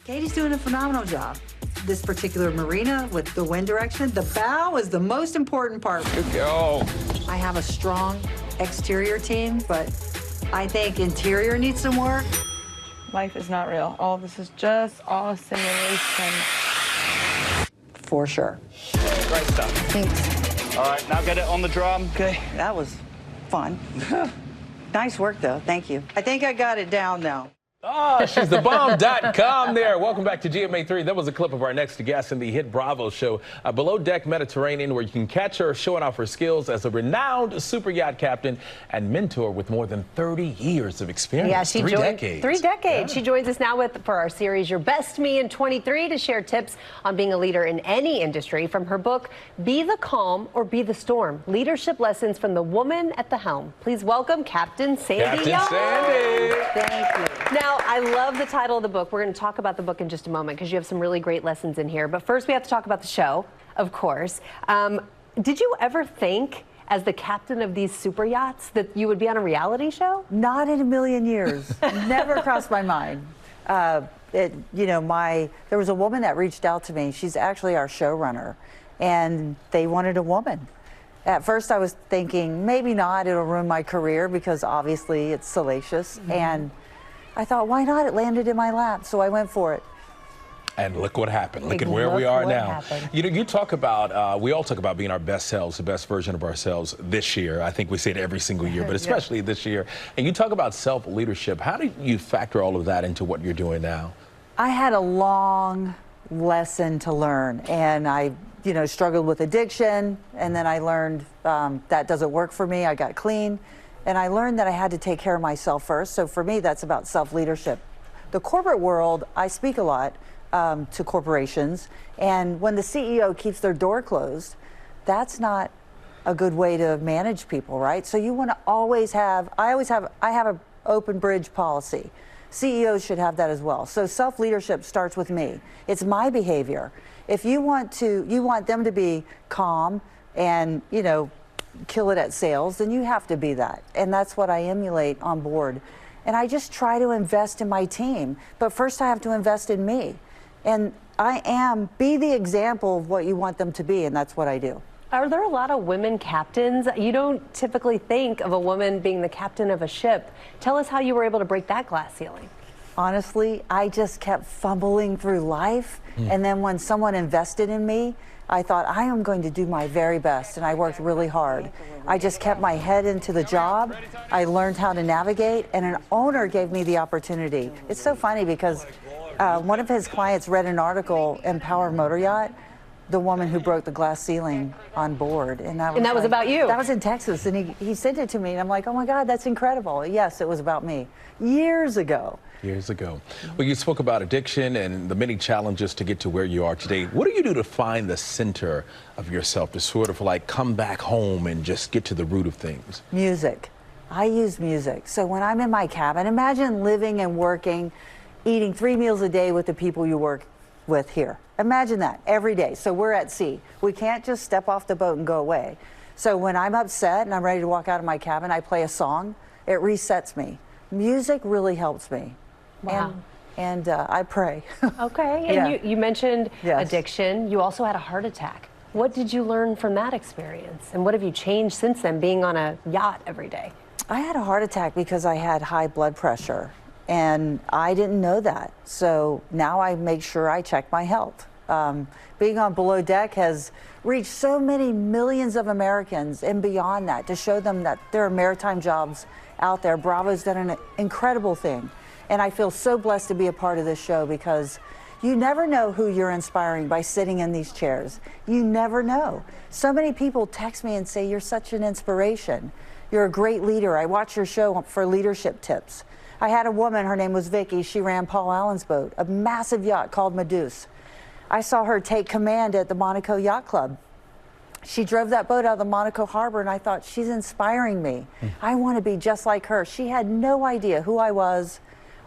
Katie's doing a phenomenal job. This particular marina with the wind direction, the bow is the most important part. Good go. I have a strong exterior team, but I think interior needs some work. Life is not real. All of this is just all simulation. For sure. Great stuff. Thanks. All right, now get it on the drum. Okay, that was fun. Nice work, though. Thank you. I think I got it down now. Oh, she's the bomb.com there. Welcome back to GMA3. That was a clip of our next guest in the hit Bravo show, Below Deck Mediterranean, where you can catch her showing off her skills as a renowned super yacht captain and mentor with more than 30 years of experience. Yeah, she 3 joined decades. 3 decades. Yeah. She joins us now for our series, Your Best Me in 23, to share tips on being a leader in any industry from her book, Be the Calm or Be the Storm, Leadership Lessons from the Woman at the Helm. Please welcome Captain Sandy Yawn. Sandy. Thank you. Now, I love the title of the book. We're going to talk about the book in just a moment because you have some really great lessons in here. But first, we have to talk about the show, of course. Did you ever think, as the captain of these super yachts, that you would be on a reality show? Not in a million years. Never crossed my mind. There was a woman that reached out to me. She's actually our showrunner, and they wanted a woman. At first, I was thinking, maybe not, it'll ruin my career because obviously it's salacious. Mm-hmm. And I thought, why not? It landed in my lap, so I went for it. And look what happened. Look at where we are now. Happened. You know, you talk about, we all talk about being our best selves, the best version of ourselves this year. I think we say it every single year, but especially this year. And you talk about self-leadership. How do you factor all of that into what you're doing now? I had a long lesson to learn, and I struggled with addiction, and then I learned that doesn't work for me. I got clean, and I learned that I had to take care of myself first. So for me, that's about self-leadership. The corporate world, I speak a lot to corporations, and when the CEO keeps their door closed, that's not a good way to manage people, right? So you want to always have, I have an open bridge policy. CEOs should have that as well. So self-leadership starts with me. It's my behavior. If you want them to be calm and, kill it at sales, then you have to be that. And that's what I emulate on board. And I just try to invest in my team. But first I have to invest in me. And be the example of what you want them to be, and that's what I do. Are there a lot of women captains? You don't typically think of a woman being the captain of a ship. Tell us how you were able to break that glass ceiling. Honestly, I just kept fumbling through life. And then when someone invested in me, I thought, I am going to do my very best. And I worked really hard. I just kept my head into the job. I learned how to navigate, and an owner gave me the opportunity. It's so funny because one of his clients read an article in Power Motor Yacht, the woman who broke the glass ceiling on board. And that was about you. That was in Texas, and he sent it to me, and I'm like, oh my God, that's incredible. Yes, it was about me. Years ago. Years ago. Well, you spoke about addiction and the many challenges to get to where you are today. What do you do to find the center of yourself, to sort of like come back home and just get to the root of things? Music. I use music. So when I'm in my cabin, imagine living and working, eating 3 meals a day with the people you work with here. Imagine that every day. So we're at sea. We can't just step off the boat and go away. So when I'm upset and I'm ready to walk out of my cabin, I play a song. It resets me. Music really helps me. Wow. And I pray. Okay. And Yeah. you mentioned Yes. addiction. You also had a heart attack. What did you learn from that experience? And what have you changed since then, being on a yacht every day? I had a heart attack because I had high blood pressure, and I didn't know that. So now I make sure I check my health. Being on Below Deck has reached so many millions of Americans and beyond that, to show them that there are maritime jobs out there. Bravo's done an incredible thing. And I feel so blessed to be a part of this show, because you never know who you're inspiring by sitting in these chairs. You never know. So many people text me and say, you're such an inspiration. You're a great leader. I watch your show for leadership tips. I had a woman, her name was Vicky. She ran Paul Allen's boat, a massive yacht called Medusa. I saw her take command at the Monaco Yacht Club. She drove that boat out of the Monaco harbor, and I thought, she's inspiring me. I want to be just like her. She had no idea who I was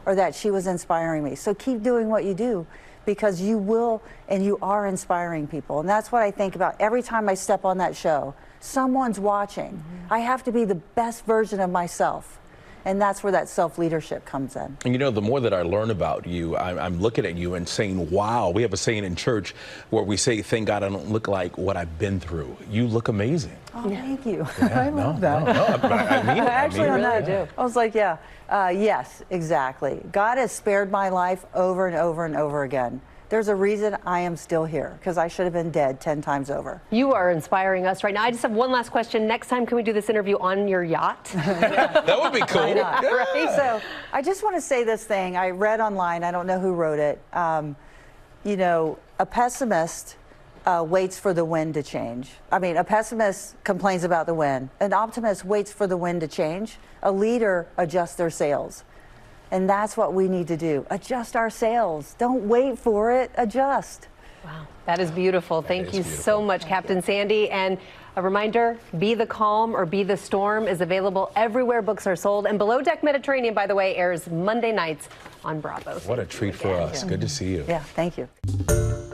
or that she was inspiring me. So keep doing what you do, because you will, and you are inspiring people. And that's what I think about every time I step on that show. Someone's watching. I have to be the best version of myself. And that's where that self-leadership comes in. And you know, the more that I learn about you, I'm looking at you and saying, wow. We have a saying in church where we say, thank God I don't look like what I've been through. You look amazing. Oh, thank you. Yeah, I love that. No, I mean it. Actually, I on mean that, it. I was like, yeah, yes, exactly. God has spared my life over and over and over again. There's a reason I am still here, because I should have been dead 10 times over. You are inspiring us right now. I just have one last question. Next time, can we do this interview on your yacht? That would be cool. Why not? Yeah. Right? So I just want to say this thing. I read online, I don't know who wrote it. You know, a pessimist waits for the wind to change. I mean, a pessimist complains about the wind. An optimist waits for the wind to change. A leader adjusts their sails. And that's what we need to do. Adjust our sails. Don't wait for it. Adjust. Wow, that is beautiful. Thank you beautiful. so much, Captain Sandy. And a reminder, Be the Calm or Be the Storm is available everywhere books are sold. And Below Deck Mediterranean, by the way, airs Monday nights on Bravo. What a treat for us. Good to see you. Yeah, thank you.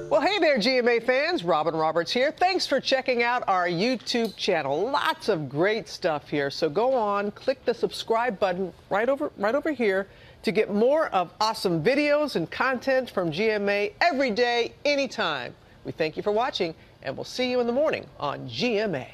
Well, hey there, GMA fans. Robin Roberts here. Thanks for checking out our YouTube channel. Lots of great stuff here. So go on, click the subscribe button right over here to get more of awesome videos and content from GMA every day, anytime. We thank you for watching, and we'll see you in the morning on GMA.